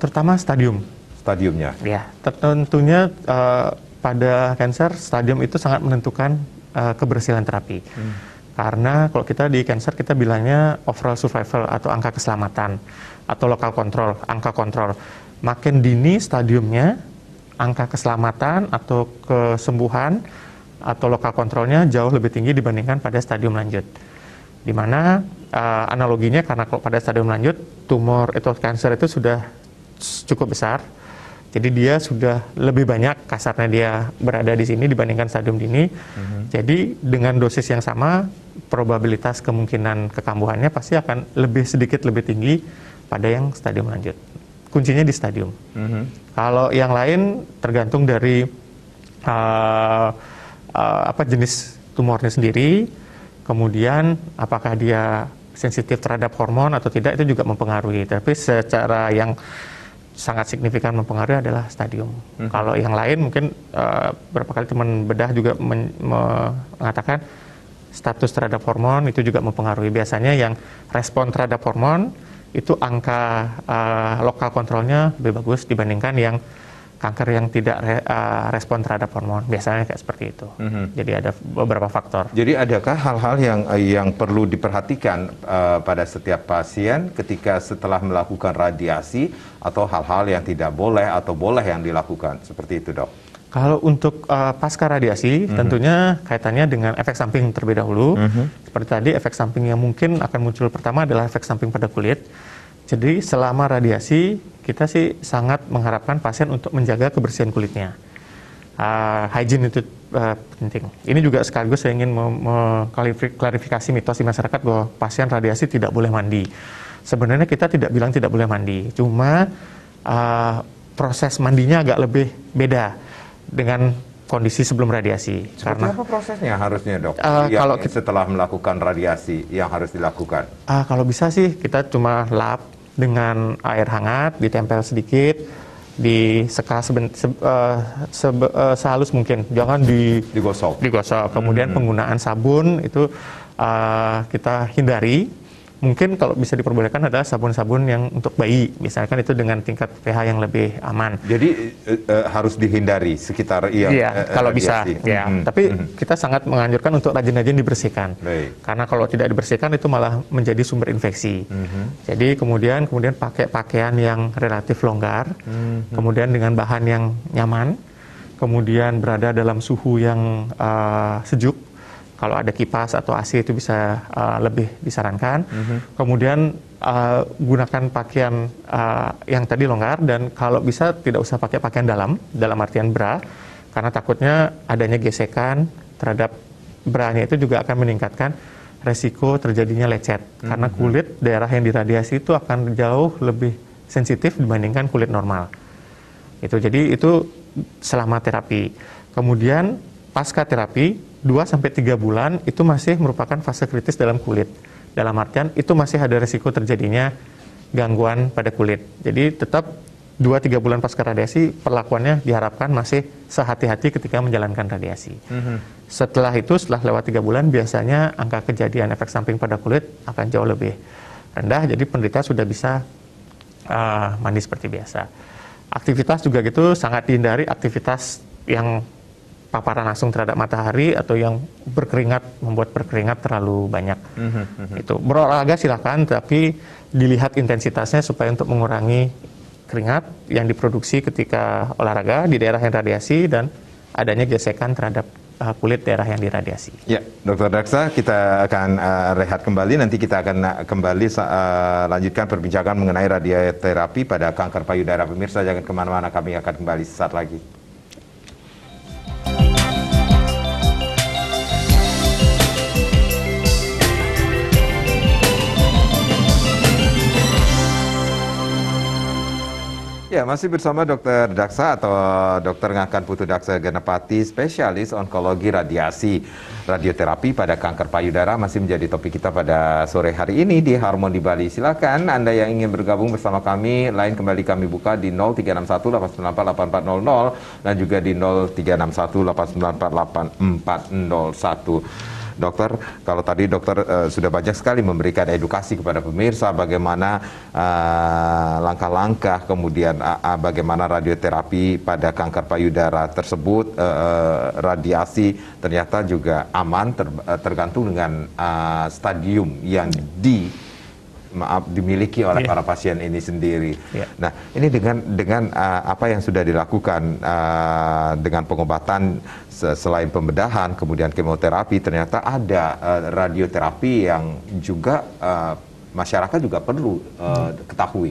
Terutama Stadiumnya. Ya, tentunya pada kanker stadium itu sangat menentukan keberhasilan terapi. Karena kalau kita di kanker kita bilangnya overall survival atau angka keselamatan atau local control, angka kontrol. Makin dini stadiumnya, angka keselamatan atau kesembuhan atau lokal kontrolnya jauh lebih tinggi dibandingkan pada stadium lanjut. Di mana analoginya karena kalau pada stadium lanjut tumor atau kanker itu sudah cukup besar, jadi dia sudah lebih banyak kasarnya dia berada di sini dibandingkan stadium dini. Jadi dengan dosis yang sama, probabilitas kemungkinan kekambuhannya pasti akan sedikit lebih tinggi pada yang stadium lanjut. Kuncinya di stadium. Kalau yang lain tergantung dari jenis tumornya sendiri, kemudian apakah dia sensitif terhadap hormon atau tidak, itu juga mempengaruhi. Tapi secara yang sangat signifikan mempengaruhi adalah stadium. Kalau yang lain mungkin beberapa kali teman bedah juga mengatakan status terhadap hormon itu juga mempengaruhi. Biasanya yang respon terhadap hormon itu angka lokal kontrolnya lebih bagus dibandingkan yang kanker yang tidak respon terhadap hormon. Biasanya kayak seperti itu. Jadi ada beberapa faktor. Jadi adakah hal-hal yang perlu diperhatikan pada setiap pasien ketika setelah melakukan radiasi atau hal-hal yang tidak boleh atau boleh yang dilakukan? Seperti itu, dok. Kalau untuk pasca radiasi, tentunya kaitannya dengan efek samping terlebih dahulu. Seperti tadi, efek samping yang mungkin akan muncul pertama adalah efek samping pada kulit. Jadi selama radiasi, kita sih sangat mengharapkan pasien untuk menjaga kebersihan kulitnya. Hygiene itu penting. Ini juga sekaligus saya ingin mengklarifikasi mitos di masyarakat bahwa pasien radiasi tidak boleh mandi. Sebenarnya kita tidak bilang tidak boleh mandi, cuma proses mandinya agak lebih beda dengan kondisi sebelum radiasi. Seperti apa prosesnya harusnya, dok? Kalau setelah melakukan radiasi yang harus dilakukan? Kalau bisa sih kita cuma lap dengan air hangat, ditempel sedikit, diseka sehalus mungkin, jangan digosok. Kemudian penggunaan sabun itu kita hindari. Mungkin kalau bisa diperbolehkan adalah sabun-sabun yang untuk bayi, misalkan itu dengan tingkat pH yang lebih aman. Jadi harus dihindari sekitar kalau bisa. Tapi kita sangat menganjurkan untuk rajin-rajin dibersihkan. Karena kalau tidak dibersihkan itu malah menjadi sumber infeksi. Jadi kemudian pakai pakaian yang relatif longgar, kemudian dengan bahan yang nyaman, kemudian berada dalam suhu yang sejuk. Kalau ada kipas atau AC itu bisa lebih disarankan. Kemudian gunakan pakaian yang tadi longgar, dan kalau bisa tidak usah pakai pakaian dalam artian bra, karena takutnya adanya gesekan terhadap branya itu juga akan meningkatkan resiko terjadinya lecet. Karena kulit daerah yang diradiasi itu akan jauh lebih sensitif dibandingkan kulit normal. Jadi itu selama terapi. Kemudian pasca terapi 2-3 bulan itu masih merupakan fase kritis dalam kulit. Dalam artian itu masih ada risiko terjadinya gangguan pada kulit. Jadi tetap 2-3 bulan pasca radiasi, perlakuannya diharapkan masih sehati-hati ketika menjalankan radiasi. Setelah itu, setelah lewat 3 bulan, biasanya angka kejadian efek samping pada kulit akan jauh lebih rendah, jadi penderita sudah bisa mandi seperti biasa. Aktivitas juga gitu sangat dihindari, aktivitas yang paparan langsung terhadap matahari atau yang berkeringat, membuat berkeringat terlalu banyak. Itu berolahraga silakan, tapi dilihat intensitasnya supaya untuk mengurangi keringat yang diproduksi ketika olahraga di daerah yang radiasi dan adanya gesekan terhadap kulit daerah yang diradiasi. Ya, Dr. Daksa, kita akan rehat kembali. Nanti kita akan kembali lanjutkan perbincangan mengenai radioterapi pada kanker payudara. Pemirsa, jangan kemana-mana, kami akan kembali sesaat lagi. Ya, masih bersama Dr. Daksa atau Dr. Ngangkan Putu Daksa Ganapati, spesialis onkologi radiasi. Radioterapi pada kanker payudara masih menjadi topik kita pada sore hari ini di Harmoni Bali. Silakan Anda yang ingin bergabung bersama kami, lain kembali kami buka di 0361 894 8400 dan juga di 0361 894 8401. Dokter, kalau tadi dokter sudah banyak sekali memberikan edukasi kepada pemirsa bagaimana langkah-langkah, kemudian bagaimana radioterapi pada kanker payudara tersebut, radiasi ternyata juga aman, tergantung dengan stadium yang dimiliki oleh para pasien ini sendiri. Nah, ini dengan apa yang sudah dilakukan dengan pengobatan selain pembedahan, kemudian kemoterapi, ternyata ada radioterapi yang juga masyarakat juga perlu ketahui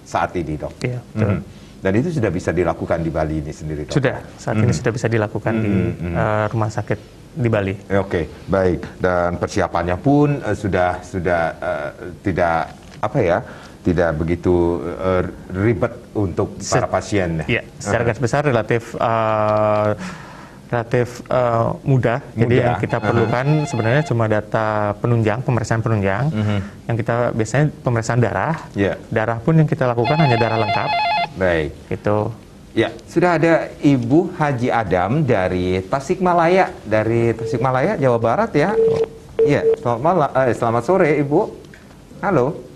saat ini, Dok. Iya, betul. Dan itu sudah bisa dilakukan di Bali ini sendiri, Dok? Sudah, saat ini sudah bisa dilakukan di rumah sakit di Bali. Oke, baik. Dan persiapannya pun sudah tidak tidak begitu ribet untuk para pasien. Iya, secara garis besar relatif mudah. Jadi yang kita perlukan sebenarnya cuma data penunjang, pemeriksaan penunjang. Yang kita biasanya pemeriksaan darah. Darah pun yang kita lakukan hanya darah lengkap. Baik. Itu. Ya, sudah ada Ibu Haji Adam dari Tasikmalaya, Jawa Barat ya. Iya, selamat sore Ibu. Halo.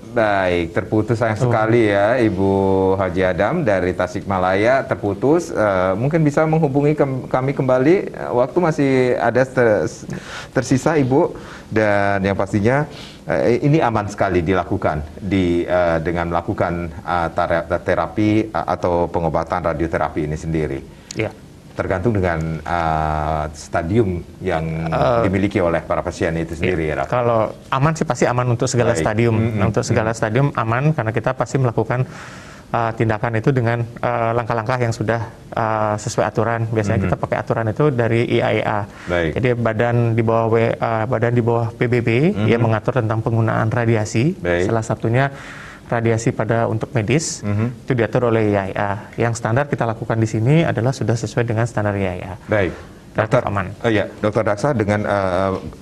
Baik, terputus sayang sekali ya Ibu Haji Adam dari Tasikmalaya, terputus. Mungkin bisa menghubungi kami kembali, waktu masih ada tersisa Ibu. Dan yang pastinya ini aman sekali dilakukan dengan melakukan terapi atau pengobatan radioterapi ini sendiri. Ya. Tergantung dengan stadium yang dimiliki oleh para pasien itu sendiri. Ya, kalau aman sih pasti aman untuk segala stadium. Untuk segala stadium aman karena kita pasti melakukan tindakan itu dengan langkah-langkah yang sudah sesuai aturan. Biasanya kita pakai aturan itu dari IAEA. Jadi badan di bawah PBB yang mengatur tentang penggunaan radiasi. Salah satunya radiasi untuk medis itu diatur oleh IAEA. Yang standar kita lakukan di sini adalah sudah sesuai dengan standar IAEA. Baik. Dokter, aman. Dokter Daksa, dengan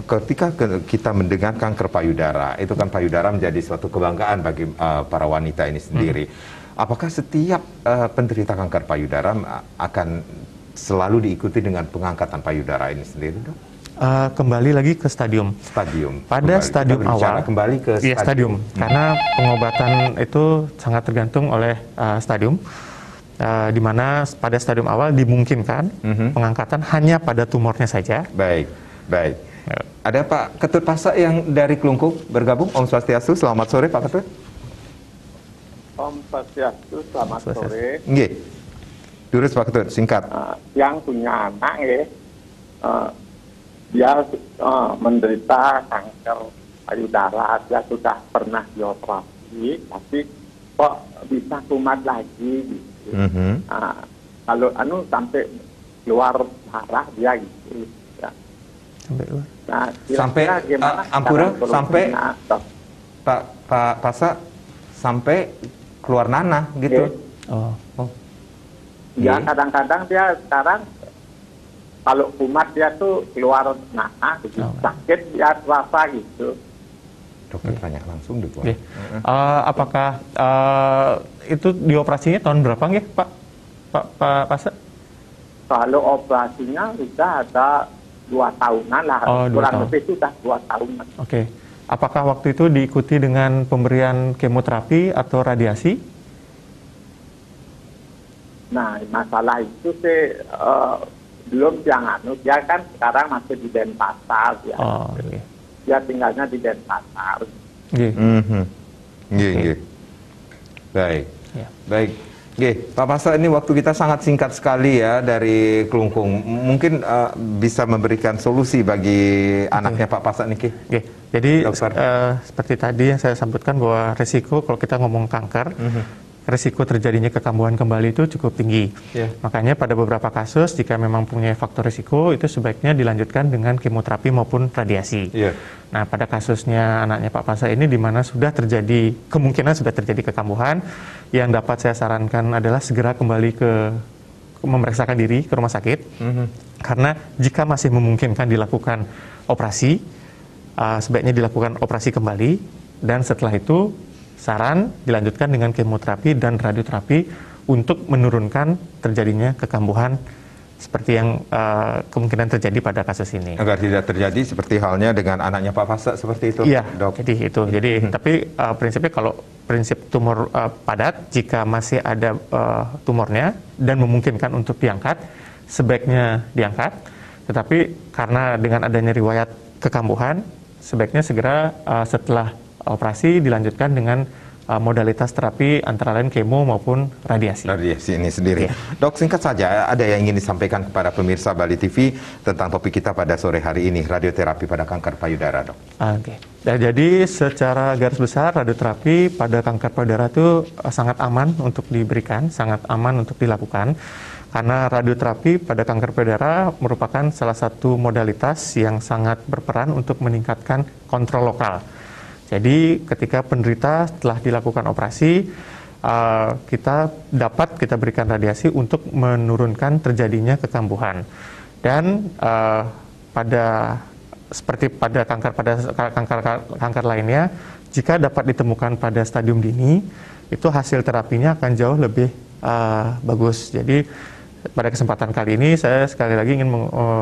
ketika kita mendengar kanker payudara, itu kan payudara menjadi suatu kebanggaan bagi para wanita ini sendiri. Apakah setiap penderita kanker payudara akan selalu diikuti dengan pengangkatan payudara ini sendiri, Dok? Kembali lagi ke stadium. Pada stadium awal, kembali ke stadium. Karena pengobatan itu sangat tergantung oleh stadium. Di mana pada stadium awal dimungkinkan pengangkatan hanya pada tumornya saja. Baik. Ada Pak Ketut Pasa yang dari Kelungkung bergabung. Om Swastiastu, selamat sore Pak Ketut. Om Swastiastu, selamat sore. Nggih. Durus Pak Ketut, singkat. Yang punya anak dia menderita kanker payudara, dia sudah pernah dioperasi, tapi kok bisa kumat lagi gitu. Kalau sampai keluar darah dia gitu. Ya. Sampai ampura, sampai Pak Pasa sampai keluar nanah gitu. Ya, kadang-kadang dia sekarang kalau kumat dia tuh keluar nanah gitu. Sakit dia terasa gitu. Dokter tanya langsung deh, Pak. Nggih. Apakah itu dioperasinya tahun berapa nggih, Pak? Pak Pase? Kalau operasinya sudah ada 2 tahunan lah, Oh, 2 kurang tahun. lebih sudah 2 tahunan. Oke. Apakah waktu itu diikuti dengan pemberian kemoterapi atau radiasi? Nah, masalah itu sih belum yang dia kan sekarang masih di Denpasar ya. Oh, iya. Dia tinggalnya di Denpasar. Nggih. Nggih, Oke. nggih. Baik. Ya. Baik. Nggih, Pak Pasa, ini waktu kita sangat singkat sekali ya dari Kelungkung. Mungkin bisa memberikan solusi bagi anaknya Pak Pasa niki. Oke, jadi Dokter. seperti tadi yang saya sebutkan bahwa risiko kalau kita ngomong kanker, risiko terjadinya kekambuhan kembali itu cukup tinggi. Yeah. Makanya pada beberapa kasus jika memang punya faktor risiko itu sebaiknya dilanjutkan dengan kemoterapi maupun radiasi. Iya. Nah, pada kasusnya anaknya Pak Pasa ini di mana sudah terjadi, kemungkinan sudah terjadi kekambuhan, yang dapat saya sarankan adalah segera kembali ke memeriksakan diri ke rumah sakit. Karena jika masih memungkinkan dilakukan operasi, sebaiknya dilakukan operasi kembali, dan setelah itu saran dilanjutkan dengan kemoterapi dan radioterapi untuk menurunkan terjadinya kekambuhan seperti yang kemungkinan terjadi pada kasus ini. Agar tidak terjadi seperti halnya dengan anaknya Pak Pasa seperti itu, Iya, Dok. jadi itu. Jadi tapi prinsipnya kalau prinsip tumor padat, jika masih ada tumornya dan memungkinkan untuk diangkat, sebaiknya diangkat. Tetapi karena dengan adanya riwayat kekambuhan, sebaiknya segera setelah operasi dilanjutkan dengan modalitas terapi antara lain kemo maupun radiasi. Radiasi ini sendiri. Iya. Dok, singkat saja, ada yang ingin disampaikan kepada pemirsa Bali TV tentang topik kita pada sore hari ini, radioterapi pada kanker payudara, Dok. Oke. Nah, jadi secara garis besar radioterapi pada kanker payudara itu sangat aman untuk diberikan, sangat aman untuk dilakukan. Karena radioterapi pada kanker payudara merupakan salah satu modalitas yang sangat berperan untuk meningkatkan kontrol lokal. Jadi ketika penderita telah dilakukan operasi, kita berikan radiasi untuk menurunkan terjadinya kekambuhan. Dan seperti pada kanker lainnya, jika dapat ditemukan pada stadium dini, itu hasil terapinya akan jauh lebih bagus. Jadi pada kesempatan kali ini saya sekali lagi ingin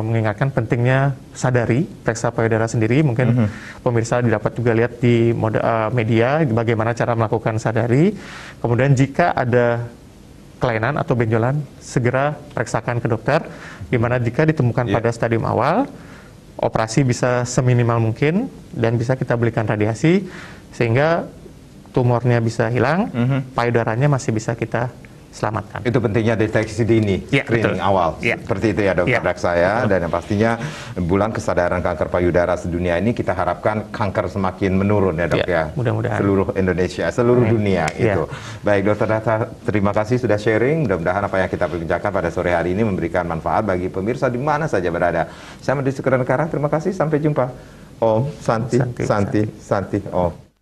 mengingatkan pentingnya sadari periksa payudara sendiri. Mungkin pemirsa dapat juga lihat di media bagaimana cara melakukan sadari. Kemudian jika ada kelainan atau benjolan, segera periksakan ke dokter. Di mana jika ditemukan pada stadium awal, operasi bisa seminimal mungkin dan bisa kita berikan radiasi sehingga tumornya bisa hilang, payudaranya masih bisa kita selamatkan. Itu pentingnya deteksi dini, Ya, screening betul. awal. Ya. Seperti itu ya, Dokter Ya. Daksaya. Dan yang pastinya bulan kesadaran kanker payudara sedunia ini kita harapkan kanker semakin menurun ya, Dok Ya, ya. mudah-mudahan. Seluruh Indonesia, seluruh dunia Ya. itu. Baik, Dokter Daksa, terima kasih sudah sharing. Mudah-mudahan apa yang kita perbincangkan pada sore hari ini memberikan manfaat bagi pemirsa di mana saja berada. Saya Medi Sukarnegara, terima kasih. Sampai jumpa. Om Santi, Santi, Santi, Santi, Om.